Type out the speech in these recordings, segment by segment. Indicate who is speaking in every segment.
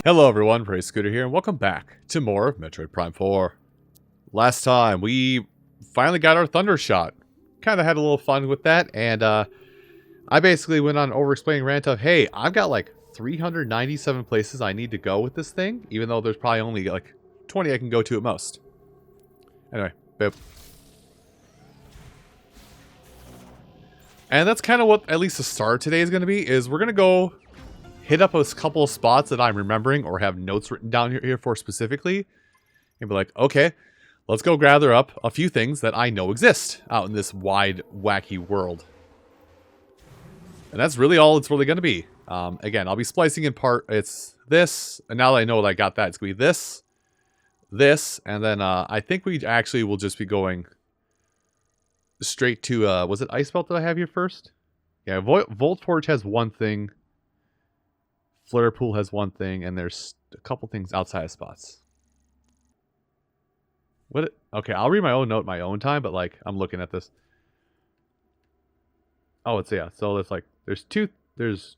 Speaker 1: Hello everyone, Ray Scooter here, and welcome back to more of Metroid Prime 4. Last time, we finally got our Thunder Shot. Kind of had a little fun with that, and I basically went on an over-explaining rant of, hey, I've got like 397 places I need to go with this thing, even though there's probably only like 20 I can go to at most. Anyway, boop. And that's kind of what at least the start of today is going to be, is we're going to go hit up a couple of spots that I'm remembering or have notes written down here for specifically. And be like, okay, let's go gather up a few things that I know exist out in this wide, wacky world. And that's really all it's really going to be. Again, I'll be splicing in part. It's this. And now that I know that I got that, it's going to be this, this. And then I think we actually will just be going straight to, was it Ice Belt that I have here first? Yeah, Volt Forge has one thing. Flare Pool has one thing, and there's a couple things outside of spots. What? Okay, I'll read my own note my own time, but like I'm looking at this. Oh, it's yeah. So it's like there's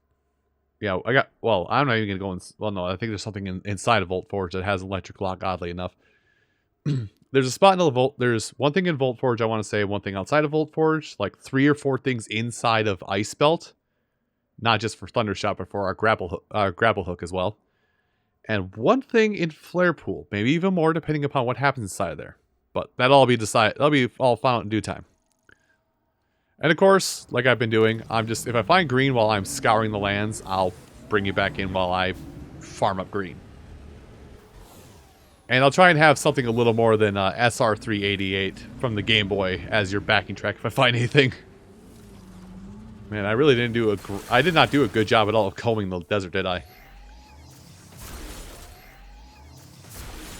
Speaker 1: yeah. Well, I'm not even gonna go in. Well, no, I think there's something inside of Volt Forge that has electric lock. Oddly enough, there's a spot in the Volt. There's one thing in Volt Forge. I want to say one thing outside of Volt Forge. Like 3 or 4 things inside of Ice Belt. Not just for Thundershot, but for our grapple hook as well. And one thing in Flare Pool, maybe even more depending upon what happens inside of there. But that'll be decided. That'll be all found out in due time. And of course, like I've been doing, if I find green while I'm scouring the lands, I'll bring you back in while I farm up green. And I'll try and have something a little more than SR388 from the Game Boy as your backing track if I find anything. Man, I really didn't do I did not do a good job at all of combing the desert, did I?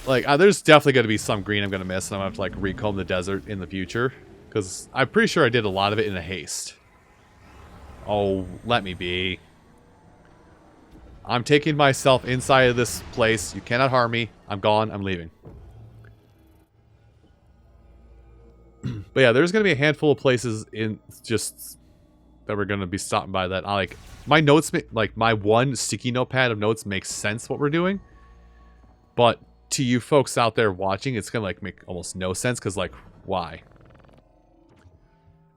Speaker 1: Like, there's definitely going to be some green I'm going to miss, and I'm going to have to, like, recomb the desert in the future. Because I'm pretty sure I did a lot of it in a haste. Oh, let me be. I'm taking myself inside of this place. You cannot harm me. I'm gone. I'm leaving. But yeah, there's going to be a handful of places in just... that we're going to be stopping by that. Like, my notes, like, my one sticky notepad of notes makes sense what we're doing. But to you folks out there watching, it's going to, like, make almost no sense. Because, like, why?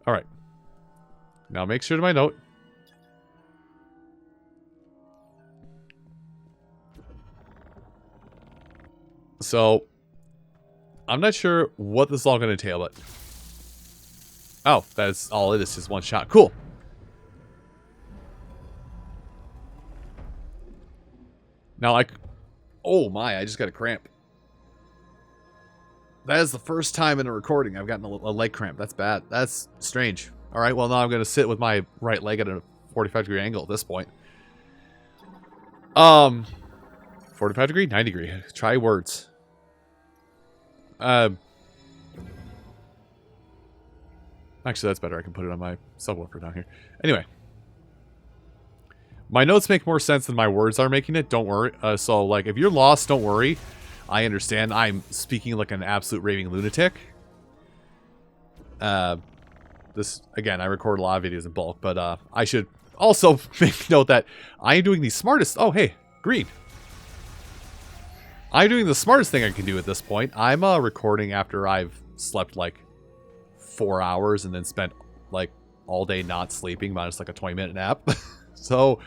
Speaker 1: Alright. Now make sure to my note. So, I'm not sure what this is all going to entail, but... oh, that's all it is. Just one shot. Cool. Now, like, oh my, I just got a cramp. That is the first time in a recording I've gotten a leg cramp. That's bad. That's strange. All right, well, now I'm going to sit with my right leg at a 45-degree angle at this point. 45 degree? 90 degree. Try words. Actually, that's better. I can put it on my subwoofer down here. Anyway. My notes make more sense than my words are making it. Don't worry. So, like, if you're lost, don't worry. I understand. I'm speaking like an absolute raving lunatic. This, again, I record a lot of videos in bulk, but I should also make note that I am doing the smartest... oh, hey, green. I'm doing the smartest thing I can do at this point. I'm recording after I've slept, like, 4 hours and then spent, like, all day not sleeping, minus, like, a 20-minute nap. So,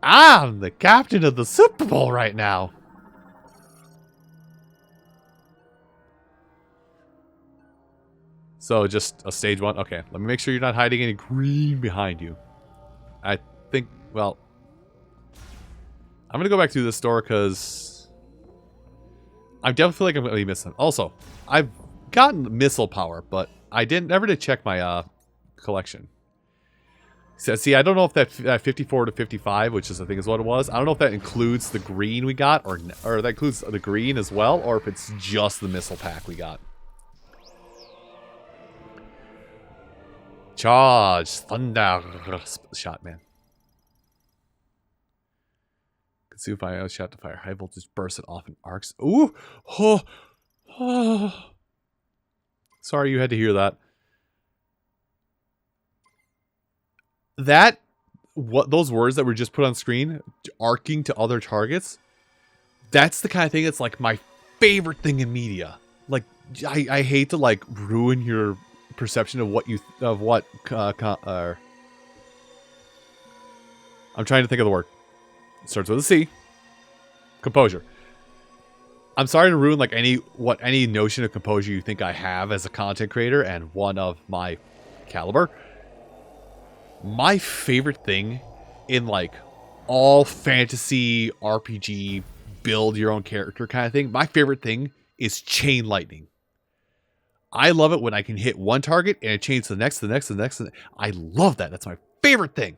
Speaker 1: I'm the captain of the Super Bowl right now. So, just a stage 1. Okay, let me make sure you're not hiding any green behind you. I think, well... I'm going to go back to this store because... I definitely feel like I'm going to be missing. Also, I've gotten missile power, but I never did check my collection. So, see, I don't know if that 54 to 55, which is I think is what it was. I don't know if that includes the green we got, or that includes the green as well, or if it's just the missile pack we got. Charge, thunder, shot, man. Consume fire, shot to fire, high voltage burst it off in arcs. Ooh, oh, oh. Sorry you had to hear that. That, what those words that were just put on screen, arcing to other targets, That's the kind of thing that's like my favorite thing in media. Like, I hate to like ruin your perception of what I'm trying to think of the word. It starts with a C. Composure. I'm sorry to ruin like any notion of composure you think I have as a content creator and one of my caliber. My favorite thing in like all fantasy RPG build your own character kind of thing, my favorite thing is chain lightning. I love it when I can hit one target and it chains to the next, the next, the next. I love that. That's my favorite thing.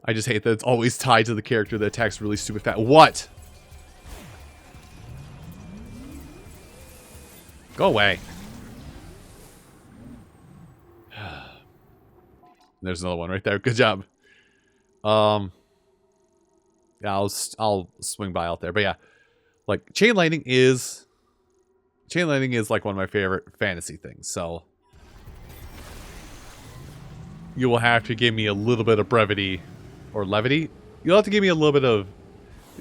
Speaker 1: I just hate that it's always tied to the character that attacks really stupid fast. What? Go away. There's another one right there. Good job. Yeah, I'll swing by out there. But yeah, like chain lightning is like one of my favorite fantasy things. So you will have to give me a little bit of brevity or levity. You'll have to give me a little bit of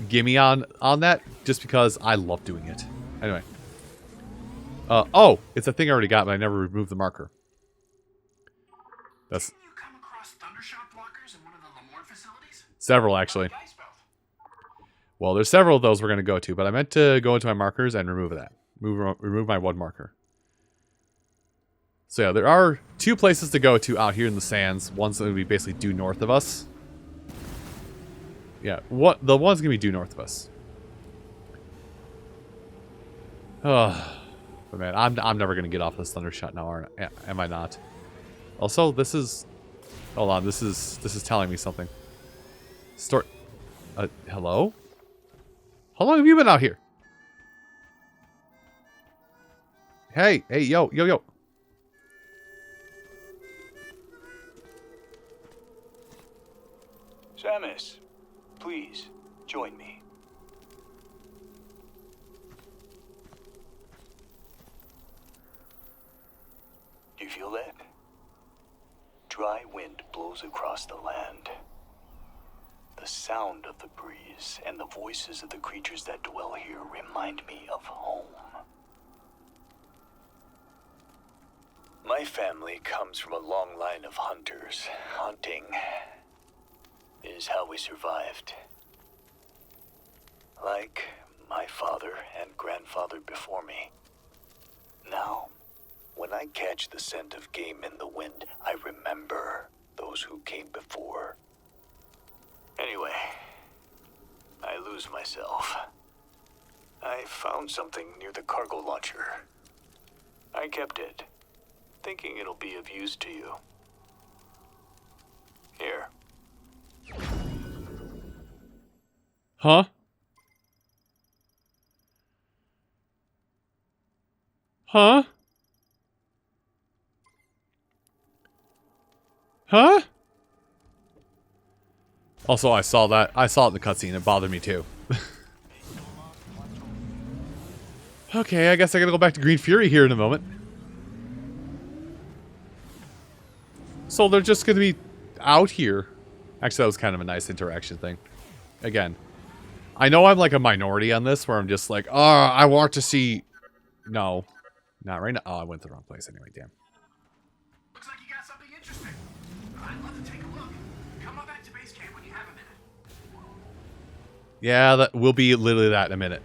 Speaker 1: gimme on that, just because I love doing it. Anyway. Oh, it's a thing I already got, but I never removed the marker. That's.
Speaker 2: Didn't you come across Thundershock blockers in one of the Lamore facilities?
Speaker 1: Several, actually. Well, there's several of those we're going to go to, but I meant to go into my markers and remove that. Remove my one marker. So yeah, there are two places to go to out here in the sands. One's going to be basically due north of us. Yeah, the one's going to be due north of us. Oh, but man, I'm never going to get off this Thundershot now, am I not? Also, this is... Hold on, this is telling me something. Hello? How long have you been out here? Hey, yo.
Speaker 3: Samus, please, join me. Do you feel that? Dry wind blows across the land. The sound of the breeze and the voices of the creatures that dwell here remind me of home. My family comes from a long line of hunters. Hunting is how we survived. Like my father and grandfather before me. Now, when I catch the scent of game in the wind, I remember those who came before. Anyway, I lose myself. I found something near the cargo launcher. I kept it, thinking it'll be of use to you. Here.
Speaker 1: Huh? Huh? Huh? Also, I saw that. I saw it in the cutscene. It bothered me too. Okay, I guess I gotta go back to Green Fury here in a moment. So they're just gonna be out here. Actually, that was kind of a nice interaction thing. Again, I know I'm like a minority on this, where I'm just like, oh, I want to see... No. Not right now. Oh, I went to the wrong place anyway, damn.
Speaker 2: Looks like you got something interesting. I'd love to take a look. Come on back to base camp when you have a minute.
Speaker 1: Yeah, that will be literally that in a minute.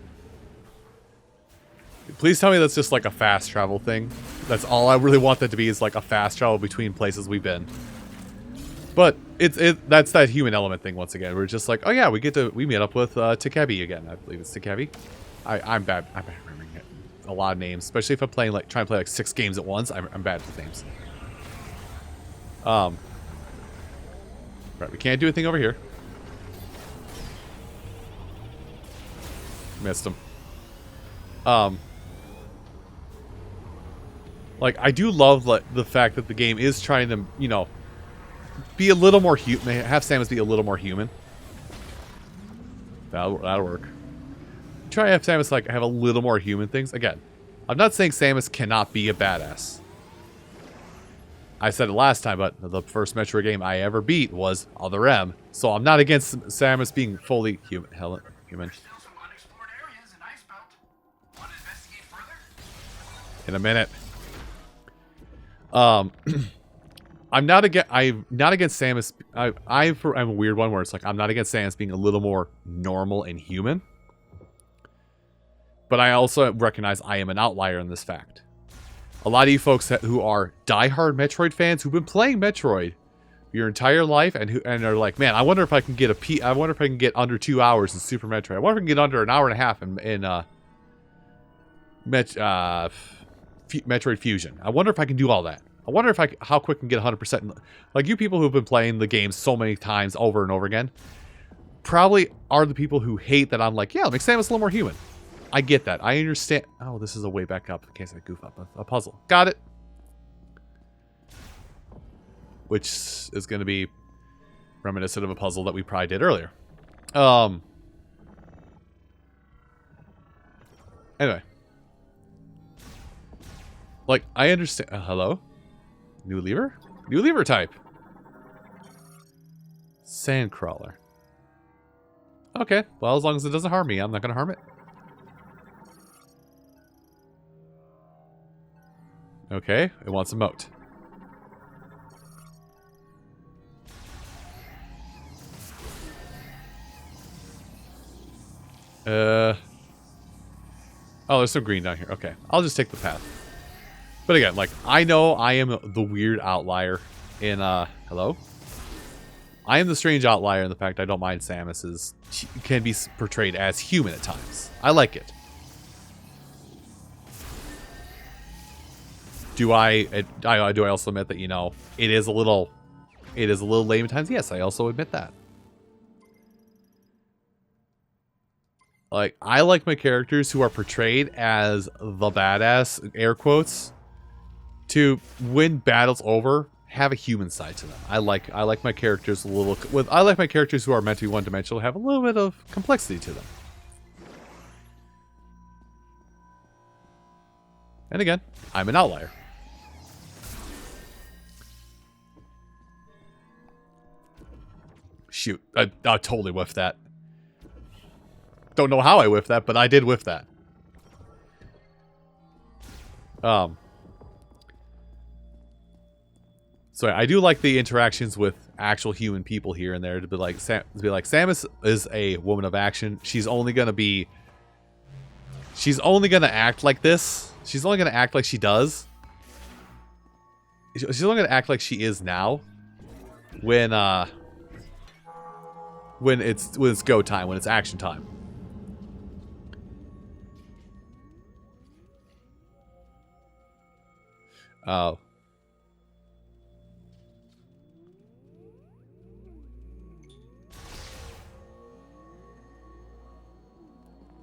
Speaker 1: Please tell me that's just like a fast travel thing. That's all I really want that to be, is like a fast travel between places we've been. But that's that human element thing once again. We're just like, oh yeah, we meet up with Takebi again. I believe it's Takebi. I'm bad remembering it. A lot of names, especially if I'm playing trying to play like 6 games at once. I'm bad with names. Right, we can't do anything over here. Missed him. Like, I do love the fact that the game is trying to, you know, be a little more human. Have Samus be a little more human. That'll work. Try to have Samus, like, have a little more human things. Again, I'm not saying Samus cannot be a badass. I said it last time, but the first Metroid game I ever beat was Other M. So I'm not against Samus being fully human.
Speaker 2: There's still some unexplored areas in Icebelt. Want to investigate further?
Speaker 1: In a minute. I'm not against Samus. I'm a weird one where it's like I'm not against Samus being a little more normal and human. But I also recognize I am an outlier in this fact. A lot of you folks who are diehard Metroid fans who've been playing Metroid your entire life and are like, man, I wonder if I can get I wonder if I can get under 2 hours in Super Metroid. I wonder if I can get under an hour and a half in Metroid Fusion. I wonder if I can do all that. I wonder if how quick I can get 100%. Like you people who've been playing the game so many times over and over again, probably are the people who hate that I'm like, yeah, make Samus a little more human. I get that. I understand. Oh, this is a way back up in case I goof up a puzzle. Got it. Which is going to be reminiscent of a puzzle that we probably did earlier. Anyway. Like, I understand. Hello? New lever? New lever type. Sandcrawler. Okay. Well, as long as it doesn't harm me, I'm not going to harm it. Okay. It wants a moat. Oh, there's some green down here. Okay. I'll just take the path. But again, like, I know I am the weird outlier in, hello? I am the strange outlier in the fact I don't mind Samus can be portrayed as human at times. I like it. Do I also admit that, you know, it is a little lame at times? Yes, I also admit that. Like, I like my characters who are portrayed as the badass, air quotes, to when battle's over, have a human side to them. I like my characters I like my characters who are meant to be one-dimensional, have a little bit of complexity to them. And again, I'm an outlier. Shoot, I totally whiffed that. Don't know how I whiffed that, but I did whiff that. So I do like the interactions with actual human people here and there to be like Samus is a woman of action. She's only gonna act like this. She's only gonna act like she does. She's only gonna act like she is now when it's go time, when it's action time. Oh.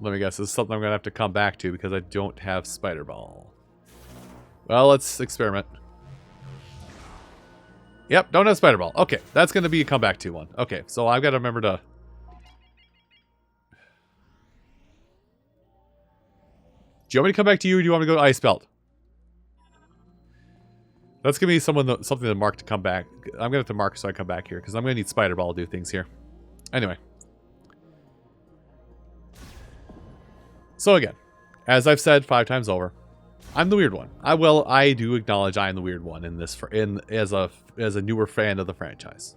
Speaker 1: Let me guess, this is something I'm going to have to come back to because I don't have Spider Ball. Well, let's experiment. Yep, don't have Spider Ball. Okay, that's going to be a come back to one. Okay, so I've got to remember to... Do you want me to come back to you or do you want me to go to Ice Belt? That's going to be something to mark to come back. I'm going to have to mark so I come back here because I'm going to need Spider Ball to do things here. Anyway. So again, as I've said 5 times over, I'm the weird one. I do acknowledge I am the weird one in this as a newer fan of the franchise.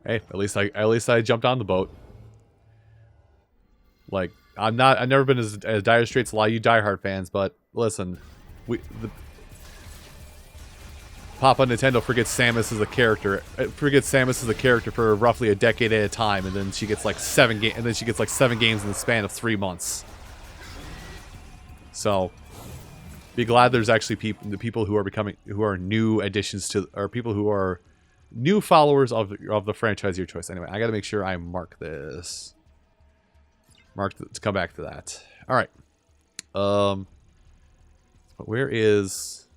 Speaker 1: Hey, at least I jumped on the boat. Like, I've never been as dire straits as a lot of you diehard fans, but listen, Papa Nintendo forgets Samus as a character for roughly a decade at a time, and then she gets like 7 games in the span of 3 months. So, be glad there's actually people who are new additions to, or people who are new followers of the franchise of your choice. Anyway, I got to make sure I mark this. To come back to that. All right. Where is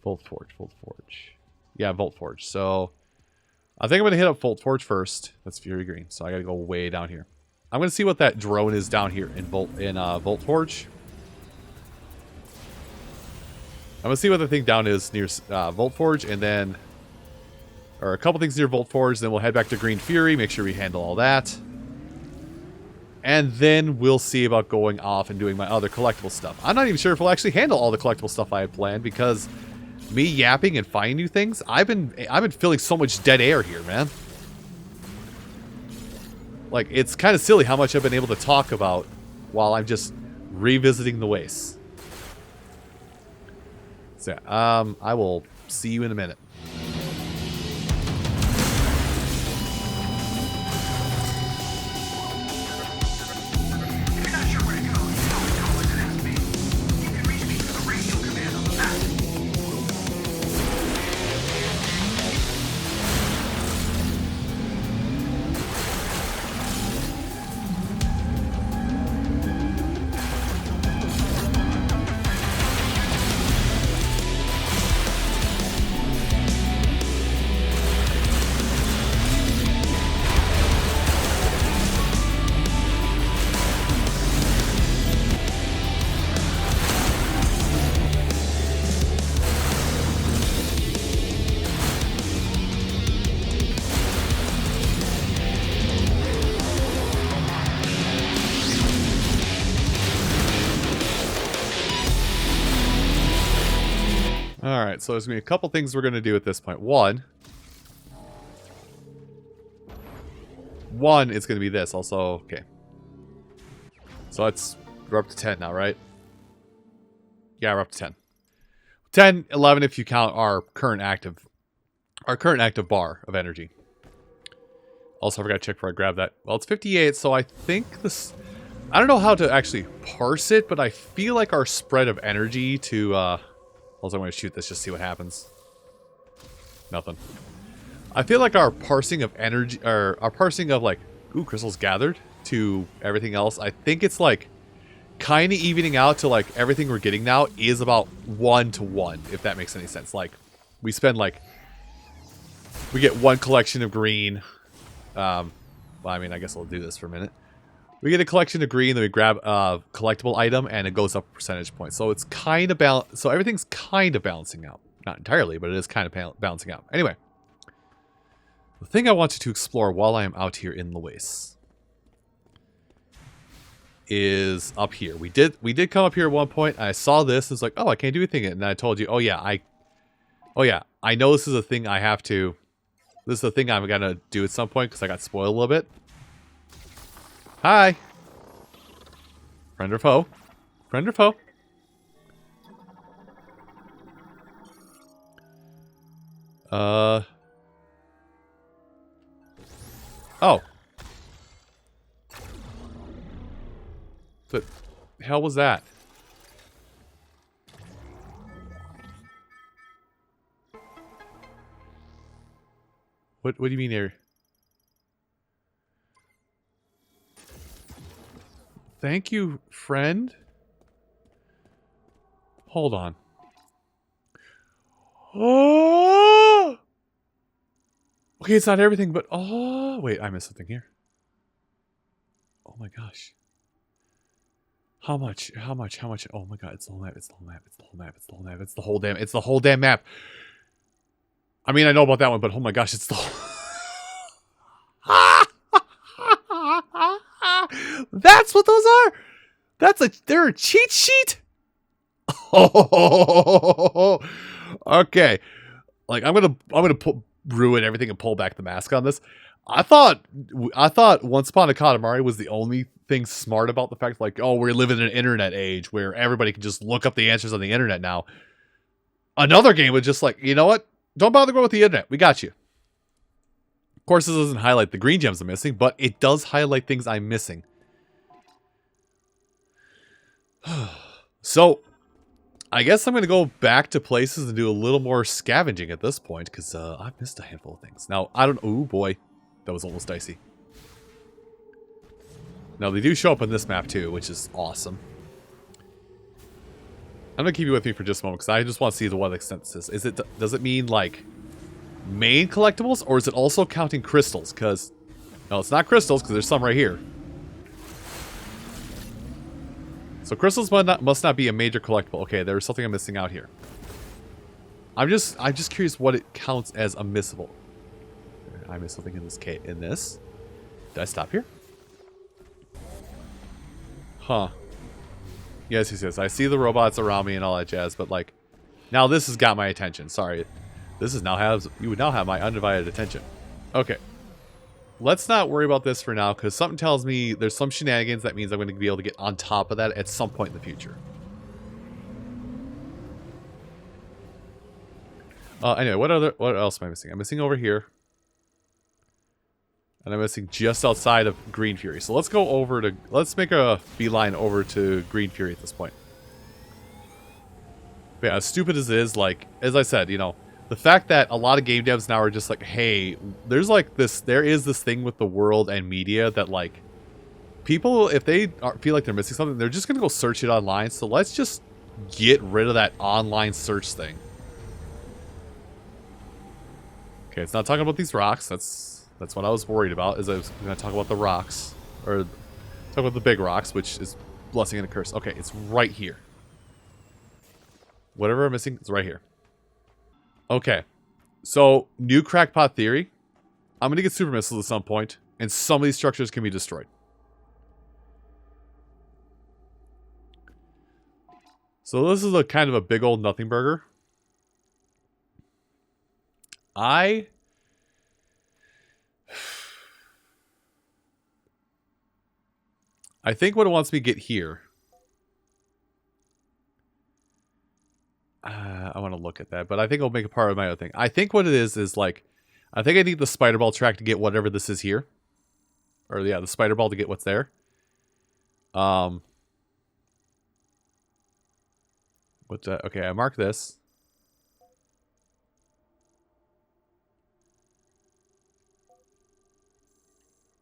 Speaker 1: Volt Forge? Volt Forge. Yeah, Volt Forge. So I think I'm gonna hit up Volt Forge first. That's Fury Green. So I gotta go way down here. I'm gonna see what that drone is down here in Volt Forge. I'm gonna see what the thing down is near Volt Forge, and then, or a couple things near Volt Forge. Then we'll head back to Green Fury, make sure we handle all that, and then we'll see about going off and doing my other collectible stuff. I'm not even sure if we'll actually handle all the collectible stuff I had planned, because me yapping and finding new things, I've been feeling so much dead air here, man. Like, it's kind of silly how much I've been able to talk about while I'm just revisiting the wastes. So, I will see you in a minute.
Speaker 2: If you're not sure where to go, you can always call us and ask me. You can reach me through the radio command on the map.
Speaker 1: Alright, so there's going to be a couple things we're going to do at this point. One, it's going to be this. Also, okay. So we're up to 10 now, right? Yeah, we're up to 10. 10, 11 if you count our current active bar of energy. Also, I forgot to check before I grab that. Well, it's 58, so I think this... I don't know how to actually parse it, but I feel like our spread of energy to... Also, I'm going to shoot this just to see what happens. Nothing. I feel like our parsing of energy, or our parsing of like, ooh, crystals gathered to everything else, I think it's like kind of evening out to like everything we're getting now is about 1-to-1, if that makes any sense. Like, we spend like, we get one collection of green. Well, I mean, I guess I'll do this for a minute. We get a collection of green, then we grab a collectible item, and it goes up a percentage point. So it's kind of so everything's kind of balancing out. Not entirely, but it is kind of balancing out. Anyway, the thing I wanted to explore while I am out here in the wastes is up here. We did come up here at one point. I saw this. It's like, oh, I can't do anything. And I told you, oh yeah, I know this is a thing I have to. This is a thing I'm gonna do at some point because I got spoiled a little bit. Hi. Friend or foe? Friend or foe? Oh. What the hell was that? What do you mean there? Thank you, friend. Hold on. Oh! Okay, it's not everything, but oh, wait, I missed something here. Oh my gosh. How much? How much? How much? Oh my god, it's the whole map, it's the whole map, it's the whole map, it's the whole map, it's the whole damn map. I mean, I know about that one, but oh my gosh, it's the whole... That's what those are. They're a cheat sheet. Oh, okay. Like I'm gonna ruin everything and pull back the mask on this. I thought Once Upon a Katamari was the only thing smart about the fact, like, oh, we're living in an internet age where everybody can just look up the answers on the internet now. Another game was just like, you know what? Don't bother going with the internet. We got you. Of course, this doesn't highlight the green gems I'm missing, but it does highlight things I'm missing. So, I guess I'm going to go back to places and do a little more scavenging at this point, because I've missed a handful of things. Now, I don't... Oh, boy. That was almost dicey. Now, they do show up on this map, too, which is awesome. I'm going to keep you with me for just a moment, because I just want to see to what extent this is. Does it mean, like, main collectibles, or is it also counting crystals? Because, no, it's not crystals, because there's some right here. So crystals must not be a major collectible. Okay, there's something I'm missing out here. I'm just curious what it counts as a missable. I missed something in this case. In this, did I stop here? Huh. Yes. I see the robots around me and all that jazz, but like, now this has got my attention. Sorry, this is you would now have my undivided attention. Okay. Let's not worry about this for now, because something tells me there's some shenanigans that means I'm going to be able to get on top of that at some point in the future. Anyway, what else am I missing? I'm missing over here. And I'm missing just outside of Green Fury. So let's make a beeline over to Green Fury at this point. But yeah, as stupid as it is, like, as I said, you know, the fact that a lot of game devs now are just like, hey, there is this thing with the world and media that, like, people, if they feel like they're missing something, they're just going to go search it online. So let's just get rid of that online search thing. Okay, it's not talking about these rocks. That's what I was worried about, is I was going to talk about the rocks. Or talk about the big rocks, which is blessing and a curse. Okay, it's right here. Whatever I'm missing, it's right here. Okay, so new crackpot theory. I'm going to get super missiles at some point, and some of these structures can be destroyed. So this is a kind of a big old nothing burger. I think what it wants me to get here. I want to look at that, but I think I'll make a part of my other thing. I think what it is like, I think I need the spider ball track to get whatever this is here. Or yeah, the spider ball to get what's there. Okay, I mark this.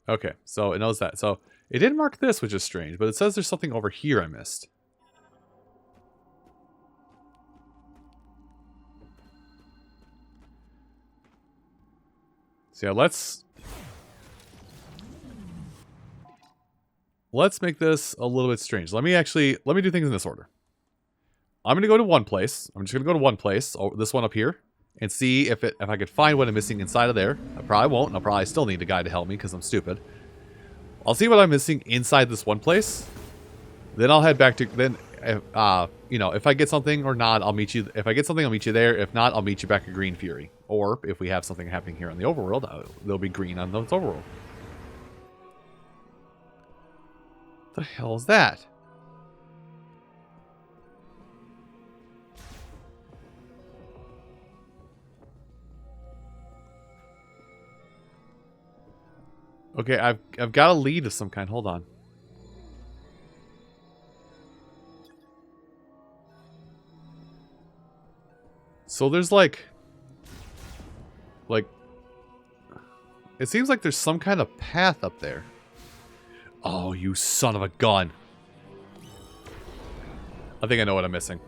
Speaker 1: Okay, so it knows that. So it didn't mark this, which is strange, but it says there's something over here I missed. So yeah, let's make this a little bit strange. Let me do things in this order. I'm going to go to one place. I'm just going to go to one place, this one up here, and see if I could find what I'm missing inside of there. I probably won't, and I'll probably still need a guy to help me because I'm stupid. I'll see what I'm missing inside this one place. Then I'll head back to, you know, if I get something or not, I'll meet you. If I get something, I'll meet you there. If not, I'll meet you back at Green Fury. Or if we have something happening here on the overworld, there'll be green on the overworld. What the hell is that? Okay, I've got a lead of some kind. Hold on. So there's like it seems like there's some kind of path up there. Oh, you son of a gun. I think I know what I'm missing.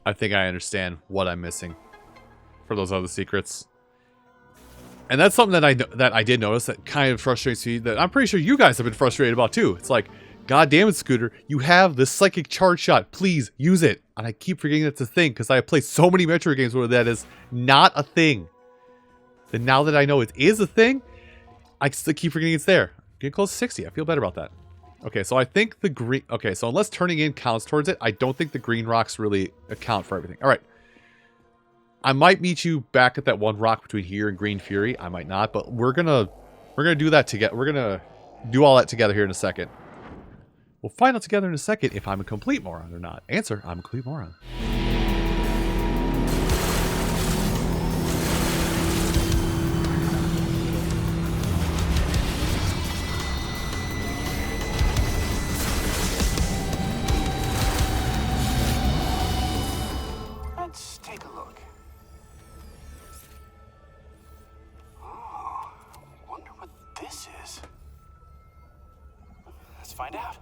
Speaker 1: I think I understand what I'm missing for those other secrets. And that's something that I did notice that kind of frustrates me, that I'm pretty sure you guys have been frustrated about too. It's like, God damn it, Scooter, you have the psychic charge shot. Please use it. And I keep forgetting that's a thing because I have played so many Metroid games where that is not a thing. And now that I know it is a thing, I still keep forgetting it's there. Getting close to 60. I feel better about that. Okay, so I think the green... Okay, so unless turning in counts towards it, I don't think the green rocks really account for everything. All right. I might meet you back at that one rock between here and Green Fury. I might not, but we're gonna do that together. We're gonna do all that together here in a second. We'll find out together in a second if I'm a complete moron or not. Answer, I'm a complete moron.
Speaker 2: Let's take a look. Oh, wonder what this is. Let's find out.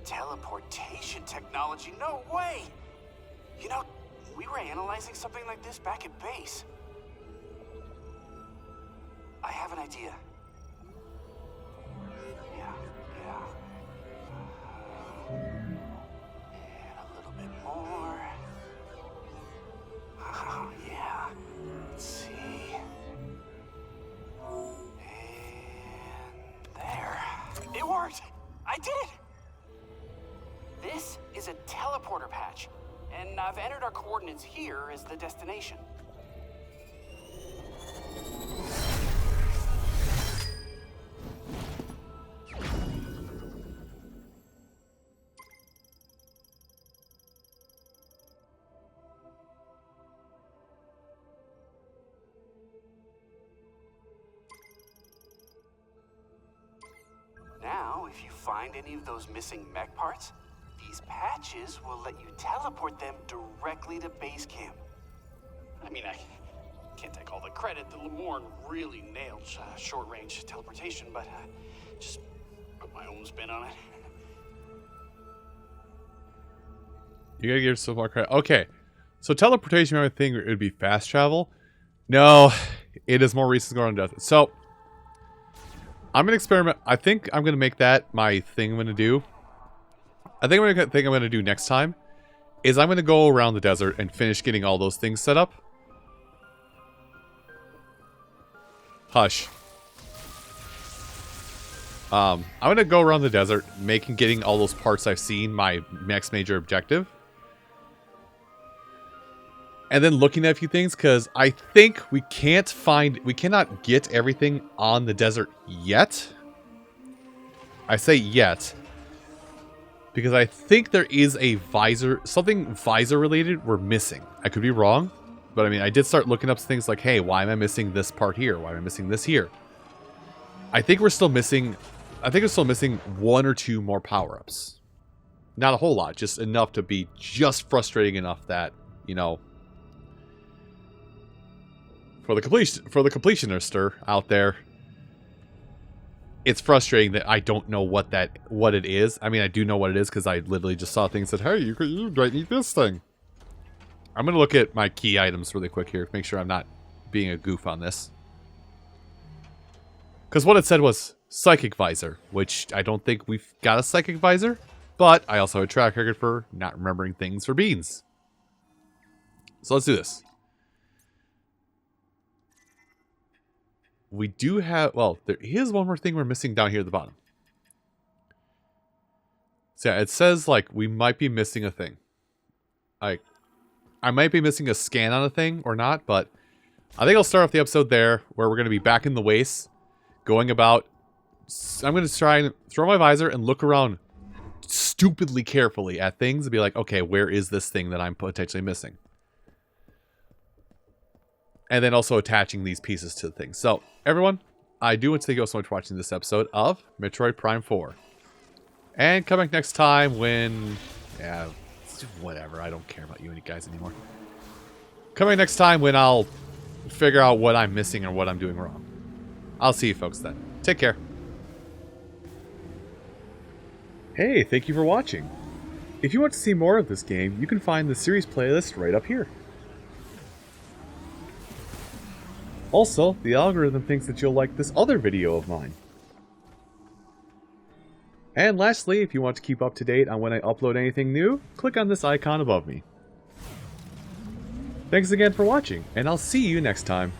Speaker 2: Teleportation technology? No way! You know, we were analyzing something like this back at base. an idea. Yeah. And a little bit more. Oh, yeah. Let's see. And there. It worked! I did it! This is a teleporter patch, and I've entered our coordinates here as the destination. Now, if you find any of those missing mech parts, these patches will let you teleport them directly to base camp. I mean, I can't take all the credit that Lamorne really nailed short-range teleportation, but just put my own spin on it.
Speaker 1: You gotta give some more credit. Okay, so teleportation, I would think it would be fast travel. No, it is more recent going on death. So I'm gonna experiment. I think I'm gonna make that my thing. I'm gonna do. I think I'm gonna do next time is I'm gonna go around the desert and finish getting all those things set up. Hush. I'm gonna go around the desert, getting all those parts I've seen my next major objective. And then looking at a few things, because I think we cannot get everything on the desert yet. I say yet, because I think there is a visor, something visor related we're missing. I could be wrong, but I mean, I did start looking up things like, hey, why am I missing this part here? Why am I missing this here? I think we're still missing one or two more power-ups. Not a whole lot, just enough to be just frustrating enough that, you know, for the completionist out there, it's frustrating that I don't know what it is. I mean, I do know what it is because I literally just saw things that, hey, you might need this thing. I'm going to look at my key items really quick here to make sure I'm not being a goof on this. Because what it said was Psychic Visor, which I don't think we've got a Psychic Visor, but I also have a track record for not remembering things for beans. So let's do this. We do have, well, there is one more thing we're missing down here at the bottom. So yeah, it says like we might be missing a thing. I might be missing a scan on a thing or not, but I think I'll start off the episode there where we're going to be back in the wastes, going about. I'm going to try and throw my visor and look around stupidly carefully at things and be like, okay, where is this thing that I'm potentially missing? And then also attaching these pieces to the thing. So, everyone, I do want to thank you all so much for watching this episode of Metroid Prime 4. And come back next time when... yeah, whatever. I don't care about you guys anymore. Come back next time when I'll figure out what I'm missing or what I'm doing wrong. I'll see you folks then. Take care. Hey, thank you for watching. If you want to see more of this game, you can find the series playlist right up here. Also, the algorithm thinks that you'll like this other video of mine. And lastly, if you want to keep up to date on when I upload anything new, click on this icon above me. Thanks again for watching, and I'll see you next time.